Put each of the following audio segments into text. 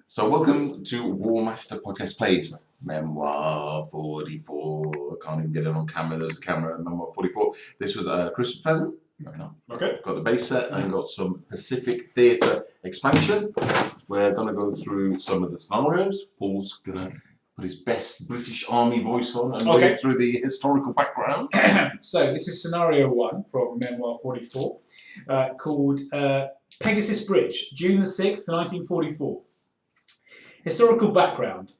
So welcome to Warmaster Podcast Plays Memoir 44. Can't even get it on camera. There's a camera at Memoir 44. This was a Christmas present. Very nice. Okay. Got the base set and got some Pacific Theatre expansion. We're going to go through some of the scenarios. Paul's going to put his best British Army voice on and read through the historical background. So this is scenario 1 from Memoir 44 called Pegasus Bridge, June the 6th, 1944. Historical background.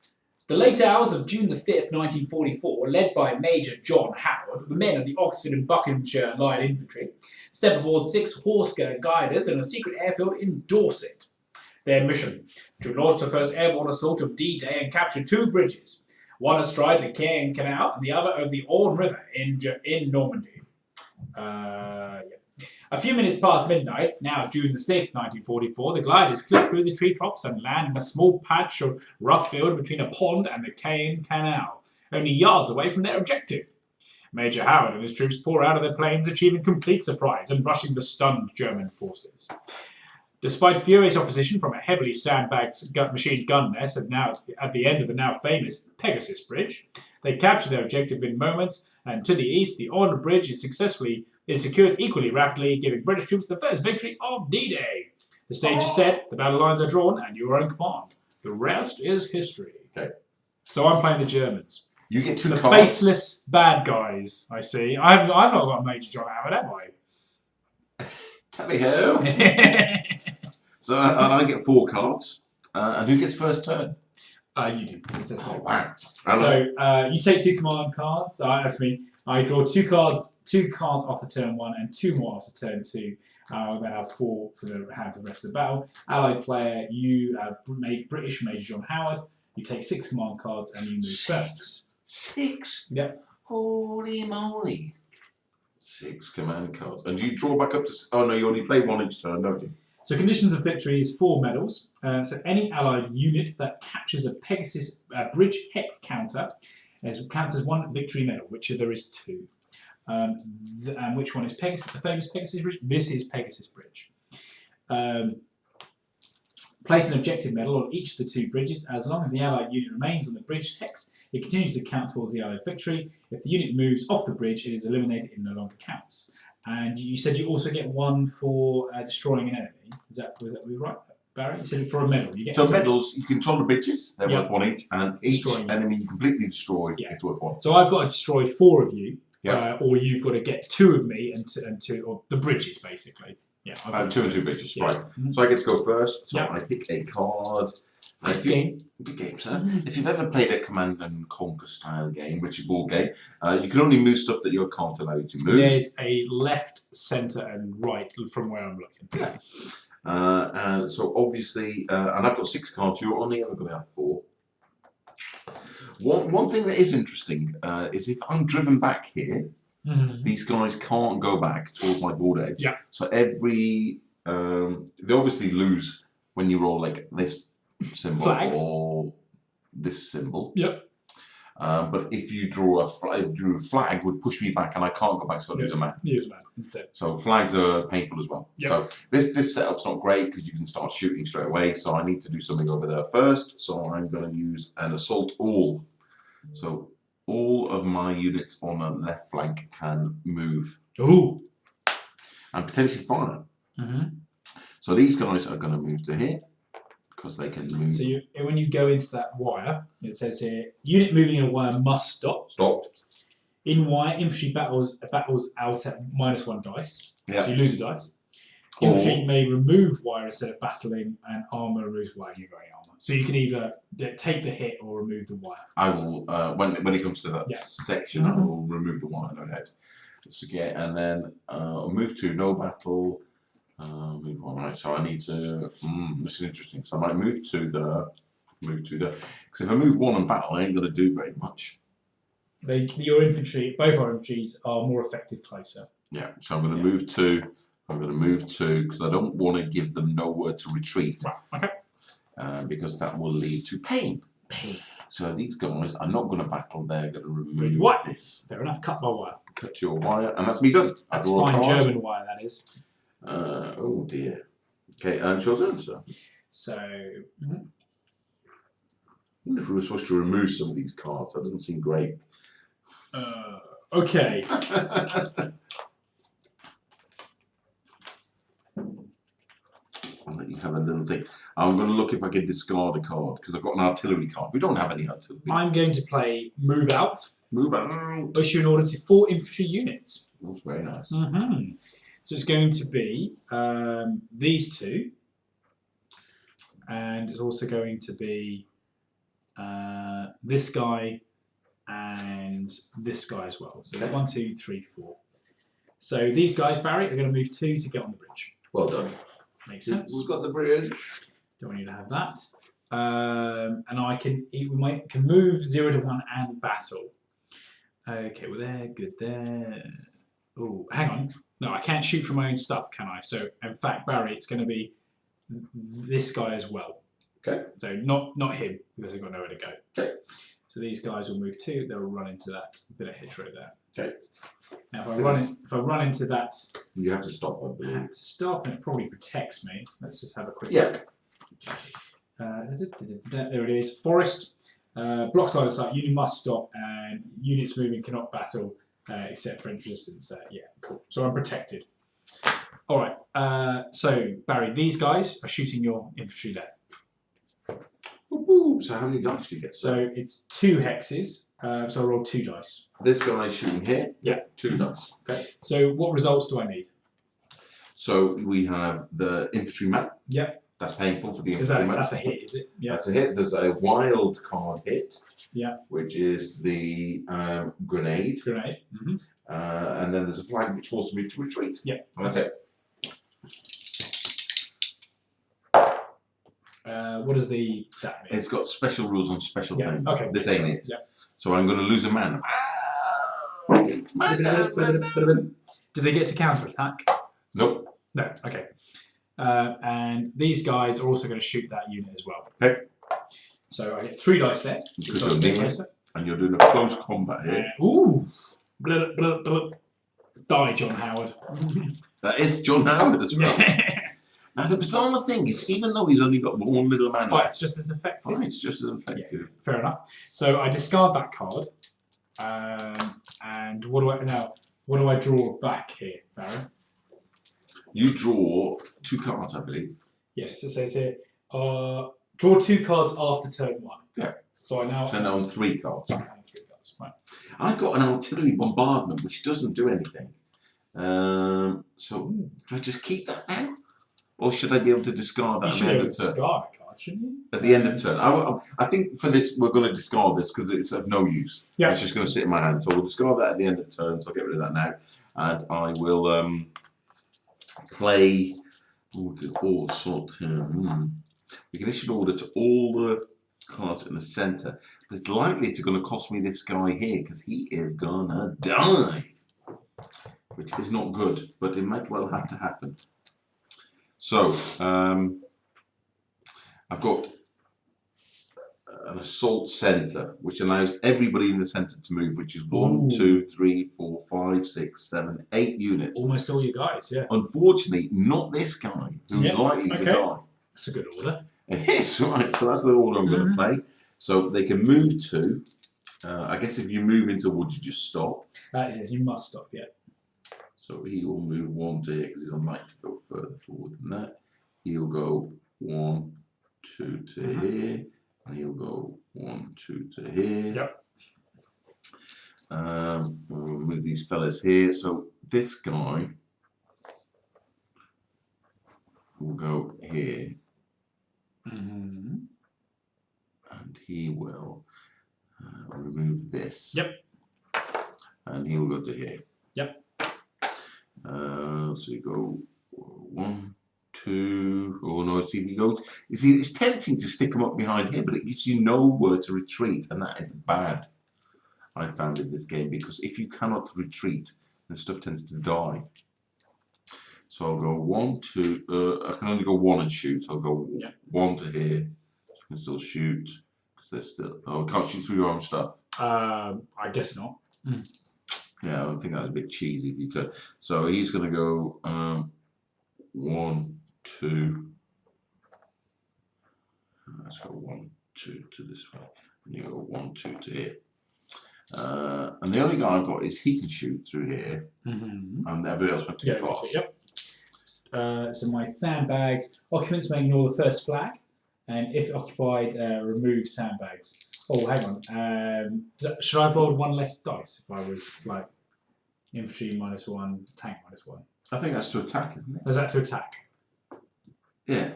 The late hours of June the 5th, 1944, led by Major John Howard, the men of the Oxford and Buckinghamshire Light Infantry, stepped aboard 6 horse guiders in a secret airfield in Dorset. Their mission, to launch the first airborne assault of D-Day and capture 2 bridges, one astride the Caen Canal and the other over the Orne River in Normandy. A few minutes past midnight, now June the 6th, 1944, the gliders clip through the treetops and land in a small patch of rough field between a pond and the Caen Canal, only yards away from their objective. Major Howard and his troops pour out of their planes, achieving complete surprise and rushing the stunned German forces. Despite furious opposition from a heavily sandbagged machine gun nest at the end of the now famous Pegasus Bridge, they capture their objective in moments, and to the east, the Orne Bridge is secured equally rapidly, giving British troops the first victory of D-Day. The stage is set, the battle lines are drawn, and you are in command. The rest is history. Okay. So I'm playing the Germans. You get 2 the cards. Faceless bad guys, I see. I've not got Major John Howard, have I? Tally-ho. So, and I get 4 cards. And who gets first turn? You do. Oh, wow. So you take 2 command cards. That's me. I draw 2 cards after turn 1 and 2 more after turn 2. Then I have 4 for the hand for the rest of the battle. Allied player, you make British Major John Howard. You take 6 command cards and you move first. 6? Yep. Holy moly. 6 command cards. And do you draw back up to... Oh, no, you only play 1 each turn, don't you? So conditions of victory is 4 medals. So any allied unit that captures a Pegasus bridge hex counter counts as 1 victory medal, which there is 2. And which one is Pegasus? The famous Pegasus Bridge? This is Pegasus Bridge. Place an objective medal on each of the 2 bridges. As long as the allied unit remains on the bridge hex, it continues to count towards the allied victory. If the unit moves off the bridge, it is eliminated and no longer counts. And you said you also get 1 for destroying an enemy. Was that right, Barry? You said for a medal. You get medals, you control the bridges, they're worth 1 each, and each enemy you completely destroy is worth 1. So I've got to destroy 4 of you, or you've got to get 2 of me and 2, or the bridges basically. Yeah, 2 and 2 bridges, right. Mm-hmm. So I get to go first, so I pick a card. Good game, sir. If you've ever played a Command and Conquer style game, which is a board game, you can only move stuff that you can't allow you to move. There's a left, centre, and right from where I'm looking. Yeah. And so obviously, and I've got 6 cards. You're only ever going to have 4. One thing that is interesting is if I'm driven back here, these guys can't go back towards my board edge. Yeah. So they obviously lose when you roll like this symbol or this symbol. Yep. But if you drew a flag would push me back and I can't go back, so I lose a man. Use a man instead. So flags are painful as well. Yep. So this setup's not great because you can start shooting straight away. So I need to do something over there first. So I'm going to use an assault all. So all of my units on the left flank can move. Ooh. And potentially fire. So these guys are going to move to here. Because they can move. So when you go into that wire, it says here, unit moving in a wire must stop. Stopped. In wire, infantry battles out at -1 dice. Yeah. So you lose a dice. Infantry may remove wire instead of battling, and armour removes wire. You're going armour. So you can either take the hit or remove the wire. I will, when it comes to that section, I will remove the wire, no head. And then I'll move to no battle. Move on, right, so I need to, this is interesting, so I might move to the, because if I move 1 and battle, I ain't going to do very much. Your infantry, both our infantries are more effective closer. Yeah, so I'm going to move 2, because I don't want to give them nowhere to retreat. Right, okay. Because that will lead to pain. So these guys are not going to battle, they're going to remove this. Fair enough, cut my wire. Cut your wire, and that's me done. That's fine German wire, that is. Oh dear. Okay, and your turn, sir. So wonder if we were supposed to remove some of these cards. That doesn't seem great. Okay. I'll let you have a little thing. I'm going to look if I can discard a card because I've got an artillery card. We don't have any artillery. I'm going to play Move Out. Move out. Issue an order to 4 infantry units. That's very nice. So it's going to be these two. And it's also going to be this guy and this guy as well. So 1, 2, 3, 4. So these guys, Barry, are going to move 2 to get on the bridge. Well done. Makes sense. We've got the bridge. Don't want you to have that. And I can move 0 to 1 and battle. Okay, well there, good there. Oh, hang on. No, I can't shoot from my own stuff, can I? So in fact, Barry, it's going to be this guy as well. Okay. So not him because I've got nowhere to go. Okay. So these guys will move 2. They'll run into that bit of hedgerow there. Okay. Now if I run into that, you have to stop. I I believe. have to stop, and it probably protects me. Let's just have a quick Yeah. look. There it is. Forest. Blocks either side. Unit must stop, and units moving cannot battle except for resistance. Yeah, cool. So I'm protected. All right. So Barry, these guys are shooting your infantry there. So how many dice do you get? So it's 2 hexes. So I roll 2 dice. This guy's shooting here. Yeah. 2 dice. Okay. So what results do I need? So we have the infantryman. Yep. That's painful for the infantryman. That's a hit, is it? Yeah. That's a hit. There's a wild card hit. Yeah. Which is the grenade. Grenade. And then there's a flag which forces me to retreat. Yeah. And that's it. What does that mean? It's got special rules on special things. Okay. This ain't it. Yeah. So I'm going to lose a man. Do they get to counter attack? Nope. No. Okay. And these guys are also going to shoot that unit as well. Okay. So I get 3 dice there. Because you're near, and you're doing a close combat here. Ooh. Blah, blah, blah. Die, John Howard. That is John Howard as well. Now the bizarre thing is, even though he's only got 1 little man, Fight's just as effective. It's just as effective. Yeah, fair enough. So I discard that card. And what do I now? What do I draw back here, Baron? You draw 2 cards, I believe. Yeah, so it says here, draw 2 cards after turn 1. Yeah. So I now send on 3 cards. 3 cards. Right. I've got an artillery bombardment which doesn't do anything. So do I just keep that now? Or should I be able to discard that You at should the be end able of to turn? discard a card, shouldn't you? At the end of turn. I think for this, we're going to discard this because it's of no use. Yeah. It's just going to sit in my hand. So we'll discard that at the end of turn. So I'll get rid of that now. And I will play all sorts here. We can issue an order to all the cards in the centre. But it's likely to going to cost me this guy here because he is going to die. Which is not good. But it might well have to happen. So, I've got an assault centre, which allows everybody in the centre to move, which is 1, 2, 3, 4, 5, 6, 7, 8 units. Almost all you guys, yeah. Unfortunately, not this guy, who's likely to die. That's a good order. It is, right, so that's the order I'm going to play. So they can move 2. I guess if you move into wood, you just stop. It says you must stop, yeah. So he will move 1 to here because he's unlikely to go further forward than that. He'll go 1, 2 to here, and he'll go 1, 2 to here. Yep. We'll move these fellas here. So this guy will go here, and he will remove this. Yep. And he will go to here. Yep. So you go 1, 2. Oh no! See if he goes. You see, it's tempting to stick him up behind here, but it gives you nowhere to retreat, and that is bad. I found in this game because if you cannot retreat, then stuff tends to die. So I'll go 1, 2. I can only go 1 and shoot. So I'll go 1 to here. So I can still shoot because they're still. Oh, can't shoot through your own stuff. I guess not. Yeah, I think that was a bit cheesy if you could. So he's going to go 1, 2. Let's go 1, 2 to this way. And you go 1, 2 to here. And the only guy I've got is he can shoot through here, and everybody else went too far. Yep. So my sandbags. Occupants may ignore the first flag, and if occupied, remove sandbags. Oh, hang on. Should I have rolled 1 less dice if I was like infantry -1, tank -1? I think that's to attack, isn't it? Is that to attack? Yeah.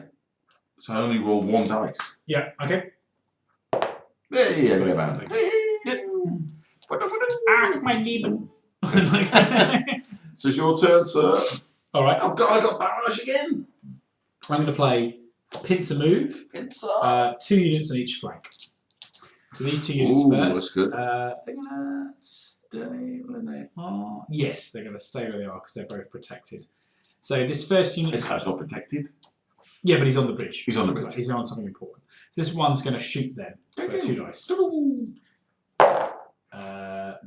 So I only roll 1 dice. Yeah. Okay. Yeah, go down. Yep. My Lieben. So it's your turn, sir. All right. Oh God, I got barrage again. I'm going to play pincer move. Pincer. 2 units on each flank. So these 2 units first. That's good. They're going to stay where they are. Yes, they're going to stay where they are because they're both protected. So this first unit. This guy's not protected. Yeah, but he's on the bridge. He's on the bridge. So he's on something important. So this one's going to shoot them for 2 dice.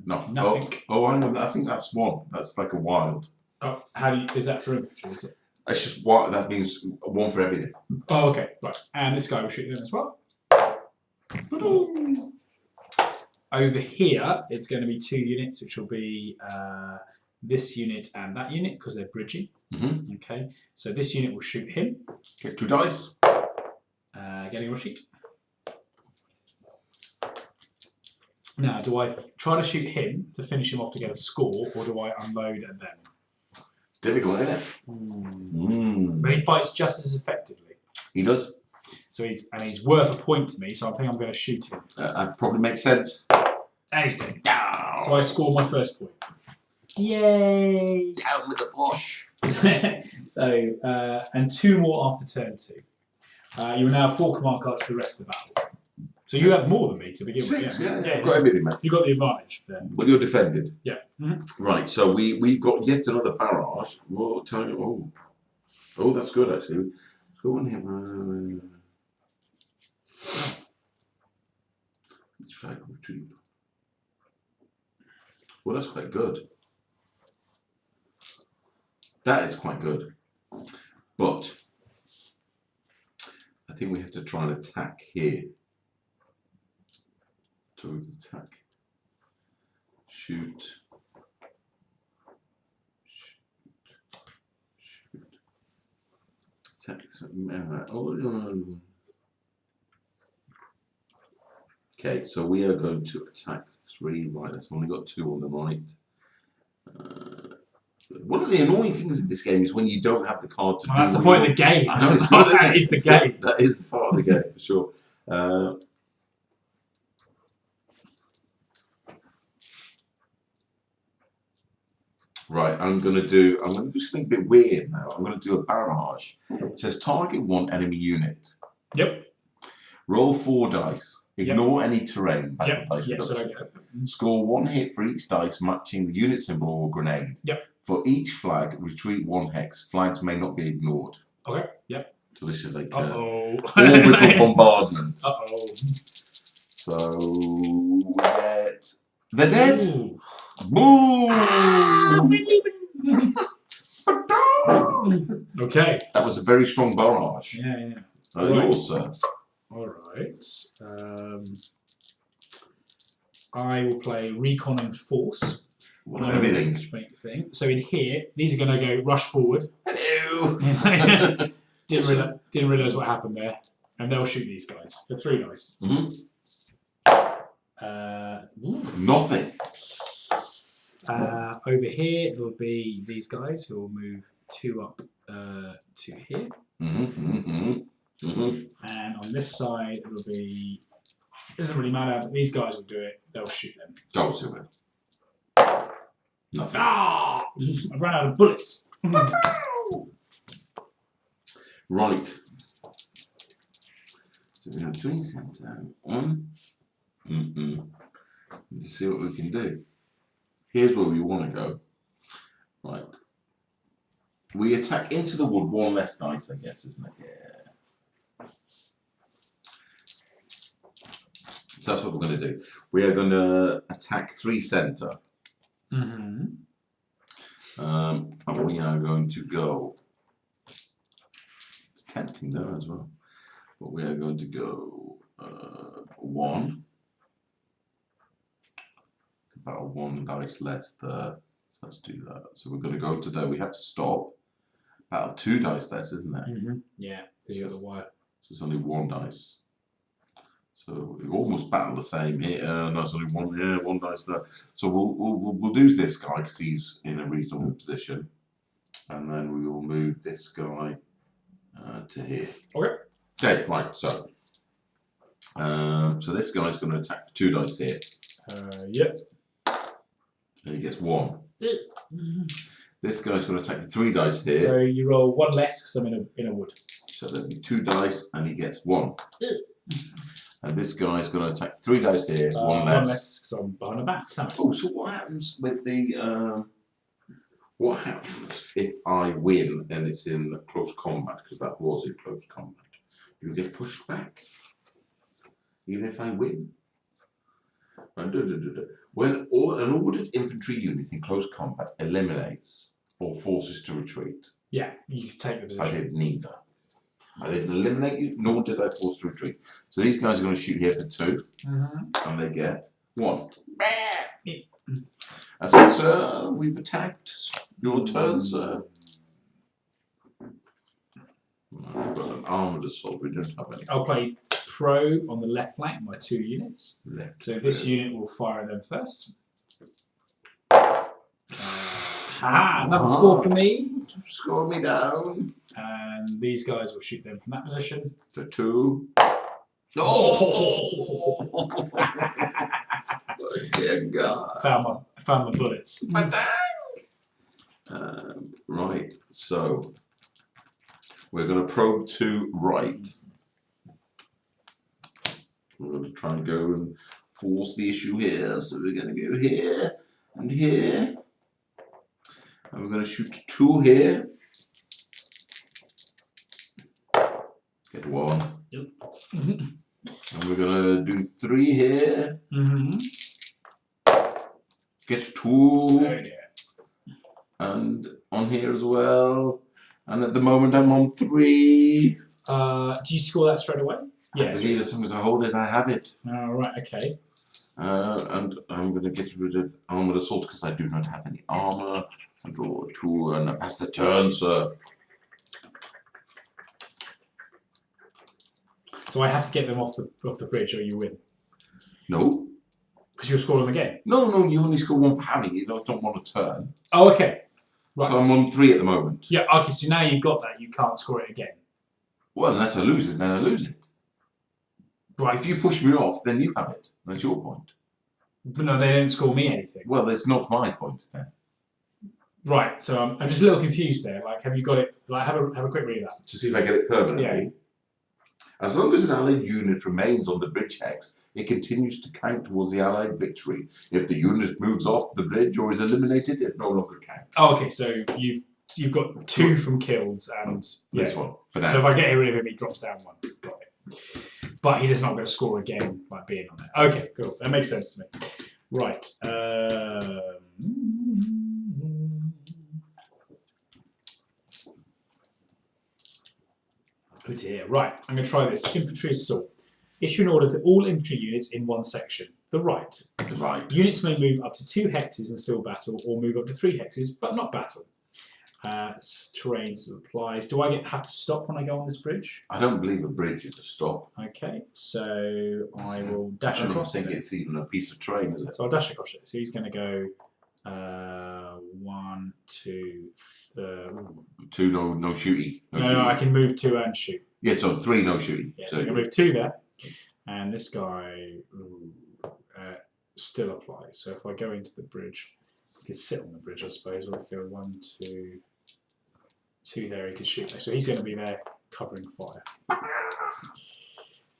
Nothing. Oh, hang on. I think that's 1. That's like a wild. Oh, how do you? Is that for infantry? Is it? It's just what that means. 1 for everything. Oh, okay, right. And this guy will shoot them as well. Over here, it's going to be 2 units, which will be this unit and that unit because they're bridging. Okay, so this unit will shoot him. Get 2 dice. Getting a sheet. Now, do I try to shoot him to finish him off to get a score, or do I unload at them? It's difficult, isn't it? But he fights just as effectively. He does. So he's worth a point to me, so I think I'm going to shoot him. That probably makes sense. And he's dead. Down. So I score my first point. Yay! Down with the bush. So, and 2 more after turn 2. You will now have 4 command cards for the rest of the battle. So you have more than me to begin 6, with. yeah. I've got everything, man. You've got the advantage then. Well, you're defended. Yeah. Right, so we've got yet another barrage. Well, tell you, oh, that's good actually. Let's go on here. Each flag retreat. Well, that's quite good. That is quite good. But I think we have to try and attack here. To attack. Shoot. Attack. Okay, so we are going to attack 3. Right, that's only got 2 on the right. One of the annoying things in this game is when you don't have the card to. That's the point of the game. That is the game. That is part of the game for sure. Right, I'm going to do something a bit weird now. I'm going to do a barrage. It says target 1 enemy unit. Yep. Roll 4 dice. Ignore any terrain. Battle dice reduction. Score 1 hit for each dice matching the unit symbol or grenade. Yep. For each flag, retreat 1 hex. Flags may not be ignored. Okay. Yep. So this is like orbital bombardment. So we get... They're dead. Ooh. Boom! Okay. That was a very strong barrage. Yeah. Yours, sir. Alright. I will play Recon and Force. Everything. So in here, these are going to go rush forward. Hello! Didn't realise what happened there. And they'll shoot these guys for 3 dice. Nothing. Over here, it'll be these guys who will move 2 up to here. And on this side, it'll be. It doesn't really matter, but these guys will do it. They'll shoot them. Go to it. Nothing. I ran out of bullets. Right. So we have 20 center on. Let's see what we can do. Here's where we want to go. Right. We attack into the wood, 1 less dice, I guess, isn't it? Yeah. So that's what we're going to do. We are going to attack 3 center. And we are going to go. It's tempting though as well. But we are going to go 1. About 1 dice less there. So let's do that. So we're going to go to there. We have to stop. About 2 dice less, isn't it? Yeah, because you got the wire. So it's only 1 dice. So we almost battle the same here. That's only 1. Yeah, 1 dice there. So we'll do this guy because he's in a reasonable position, and then we will move this guy to here. Okay. Okay. Right. So this guy's going to attack for 2 dice here. Yep. And he gets 1. This guy's going to attack for 3 dice here. So you roll 1 less because I'm in a wood. So there'll be 2 dice, and he gets 1. And this guy's going to attack 3 dice here, 1 less. 1 less because I'm behind the back. Oh, so what happens with the? What happens if I win and it's in close combat? Because that was in close combat. You get pushed back, even if I win. When an ordered infantry unit in close combat eliminates or forces to retreat. Yeah, you take the position. I did neither. I didn't eliminate you, nor did I force to retreat. So these guys are going to shoot here for 2, and they get 1. I said, sir, we've attacked. Your turn, sir. We've got an armoured assault. We don't have any. I'll play pro on the left flank, my 2 units. So this pro. unit will fire them first. Another score for me. Score me down. And these guys will shoot them from that position. So 2. Oh! Dear God. Found the bullets. Right, so we're going to probe to right. We're going to try and go and force the issue here. So we're going to go here and here. And we're going to shoot 2 here. Get 1. Yep. And we're going to do 3 here. Get 2. Oh dear. And on here as well. And at the moment I'm on 3. Do you score that straight away? Yeah. I believe as soon as I hold it, I have it. Oh, right, okay. And I'm going to get rid of armoured assault because I do not have any armour. I draw 2 and I pass the turn, sir. So I have to get them off the bridge or you win? No. Because you'll score them again? No, you only score 1 for having it. You don't want a turn. Oh, okay. Right. So I'm on 3 at the moment. Yeah, okay, so now you've got that, you can't score it again. Well, unless I lose it, then I lose it. Right. If you push me off, then you have it. That's your point. But no, they don't score me anything. Well, it's not my point then. Right, so I'm just a little confused there. Like, have you got it? Like, have a quick read of that. To see if I get it permanently. Yeah. As long as an allied unit remains on the bridge hex, it continues to count towards the allied victory. If the unit moves off the bridge or is eliminated, it no longer counts. Oh, okay, so you've got 2 from kills and This one, for now. So if I get rid of him, he drops down 1. Got it. But he does not going to score again by being on it. Okay, cool. That makes sense to me. Right. Oh dear. Right, I'm going to try this. Infantry assault. Issue an order to all infantry units in 1 section. The right. The right. Units may move up to 2 hexes and still battle, or move up to 3 hexes but not battle. Terrain applies. Do I have to stop when I go on this bridge? I don't believe a bridge is a stop. Okay, so I will dash across. I don't think it's even a piece of terrain, is it? So I'll dash across it. So he's going to go 1, 2, 2, no shooty. No, I can move 2 and shoot. Yeah, so 3, no shooty. Yeah, so I can move 2 there. And this guy still applies. So if I go into the bridge, he can sit on the bridge, I suppose. Or I go 1, 2 there, he can shoot me. So he's going to be there covering fire.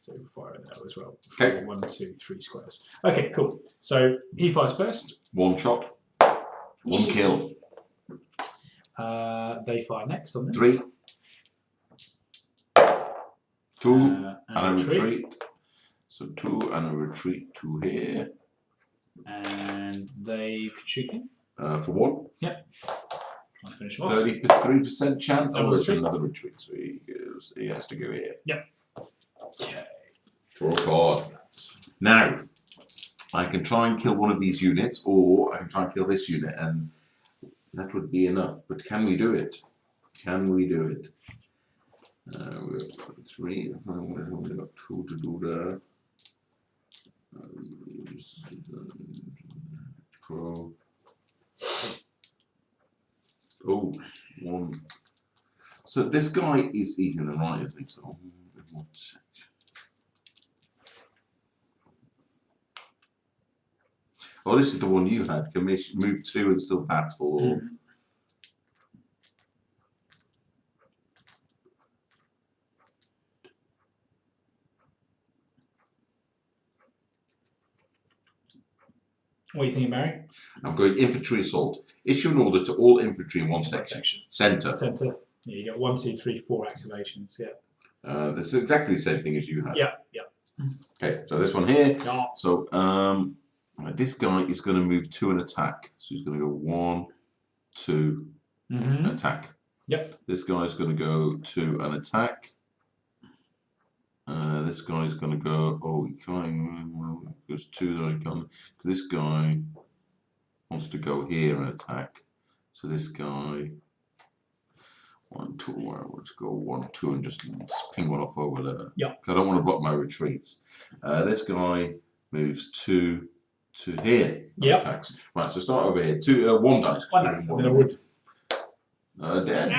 So fire there as well. Okay. 1, 2, 3 squares. Okay, cool. So he fires first. 1 shot. 1 kill. They fire next on this. 3. 2 and a retreat. So 2 and a retreat, 2 here. And they could shoot him. For 1. Yep. I'll finish him off. 33% chance. Another Oh, it's retreat. another retreat. So he has to go here. Yep. Okay. Draw a card. Now, I can try and kill one of these units, or I can try and kill this unit, and that would be enough. But can we do it? Can we do it? We've got 3. We've only got 2 to do there. Pro. Oh, 1. So this guy is eating the right, isn't he? So, oh, this is the one you had. Can we move 2 and still battle? Mm. What are you thinking, Barry? I'm going infantry assault. Issue an order to all infantry in one section. Centre. Centre. Yeah, you get 1, 2, 3, 4 activations. Yeah. This is exactly the same thing as you had. Yeah. Yeah. Okay, so this one here. Yeah. So this guy is going to move 2 and attack. So he's going to go 1, 2, attack. Yep. This guy is going to go 2 and attack. This guy is going to go. Oh, he can't. There's 2 that I can't. This guy wants to go here and attack. So this guy. 1, 2. I want to go 1, 2 and just ping one off over there. Yep. I don't want to block my retreats. This guy moves 2 to here. Yep. Attacks. Right. So start over here. 2, 1 dice. 1 dice. And then I would. Dead.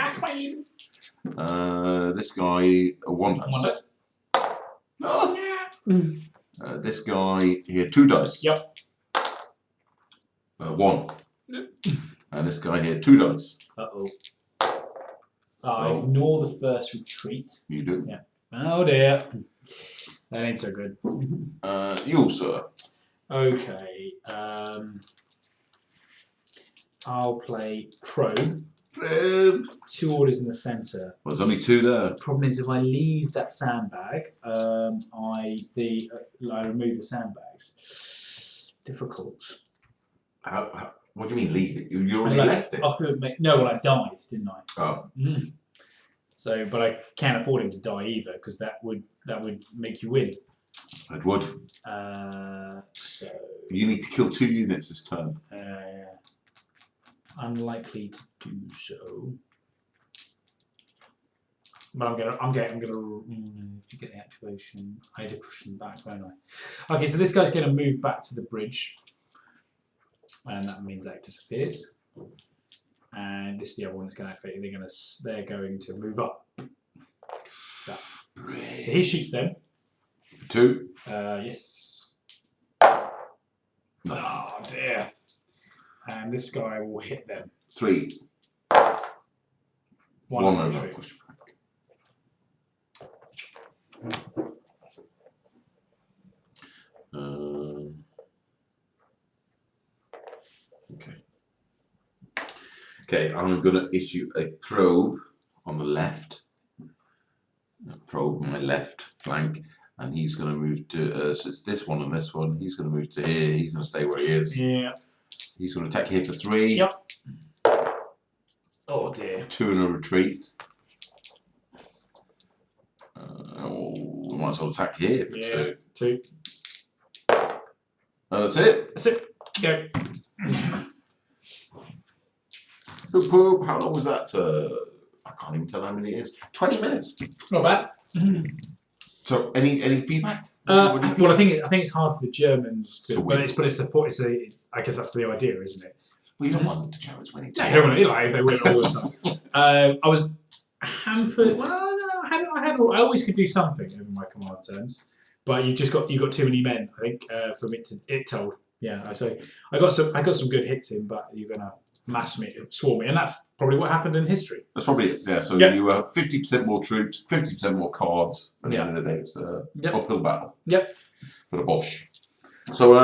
Ah, this guy 1 dice. 1 dice. Oh. This guy here 2 dice. Yep. 1. And this guy here 2 dice. Uh-oh. Ignore the first retreat. You do. Yeah. Oh dear. That ain't so good. You, sir. Okay. I'll play probe. Probe. 2 orders in the centre. Well, there's only 2 there. Problem is, if I leave that sandbag, I remove the sandbags. Difficult. What do you mean leave it? You already left it. I could make, no, well, I died, didn't I? Oh. Mm. So, but I can't afford him to die either, because that would make you win. It would. So you need to kill 2 units this turn. Unlikely to do so. But I'm gonna to get the activation. I need to push them back, won't I? Okay, so this guy's gonna move back to the bridge. And that means that disappears. And this is the other one that's going to activate. They're going to move up. So he shoots them. 2. Yes. No. Oh dear. And this guy will hit them. 3. 1 over push back. Okay, I'm going to issue a probe on the left. Probe on my left flank, and he's going to move to. So it's this one and this one. He's going to move to here. He's going to stay where he is. Yeah. He's going to attack here for 3. Yep. Oh dear. 2 in a retreat. We might as well attack here for 2. 2. That's it. That's it. Go. Boop, boop. How long was that? I can't even tell how many it is. 20 minutes. Not bad. So, any feedback? Well, I think it's hard for the Germans to win. But it's support. I guess that's the idea, isn't it? Well, you don't want the Germans winning. No, you don't want to if they win all the time. I was hampered. Well, no, I always could do something over my command turns, but you got too many men. I think for me to it told. Yeah, so I got some good hits in, but you're gonna mass me, swarm me, and that's probably what happened in history. That's probably it. Yeah. So you were 50% more troops, 50% more cards. At the end of the day, it's an uphill battle. Yep. For the Bosch. So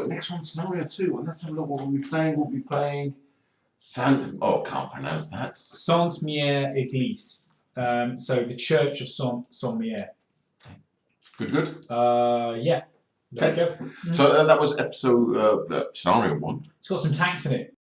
next one, scenario 2, and let's have a look. What we'll be playing. We'll be playing can't pronounce that. Saint-Mier Église. So the Church of Saint-Mier. Good. Yeah. There we go. So that was episode scenario 1. It's got some tanks in it.